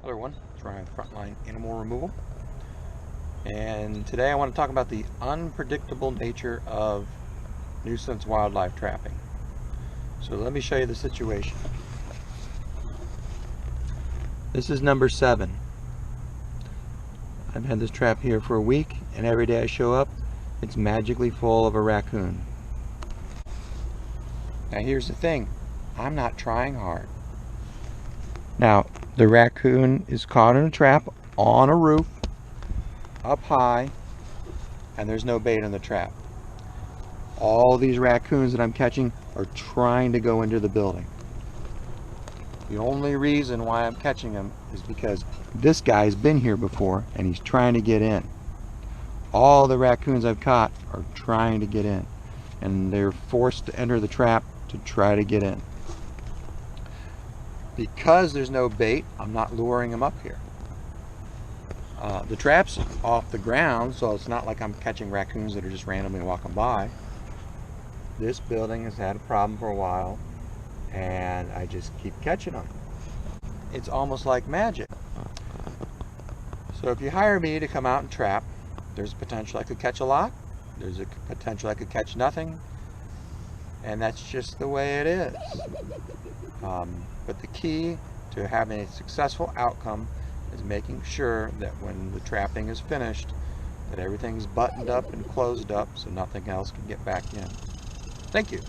Hello everyone, it's Ryan with Frontline Animal Removal, and today I want to talk about the unpredictable nature of nuisance wildlife trapping. So let me show you the situation. This is number 7. I've had this trap here for a week, and every day I show up, it's magically full of a raccoon. Now here's the thing, I'm not trying hard. Now, the raccoon is caught in a trap on a roof, up high, and there's no bait on the trap. All these raccoons that I'm catching are trying to go into the building. The only reason why I'm catching them is because this guy's been here before and he's trying to get in. All the raccoons I've caught are trying to get in, and they're forced to enter the trap to try to get in. Because there's no bait, I'm not luring them up here. The trap's off the ground, so it's not like I'm catching raccoons that are just randomly walking by. This building has had a problem for a while, and I just keep catching them. It's almost like magic. So if you hire me to come out and trap, there's a potential I could catch a lot, there's a potential I could catch nothing, and that's just the way it is. But the key to having a successful outcome is making sure that when the trapping is finished, that everything's buttoned up and closed up so nothing else can get back in. Thank you.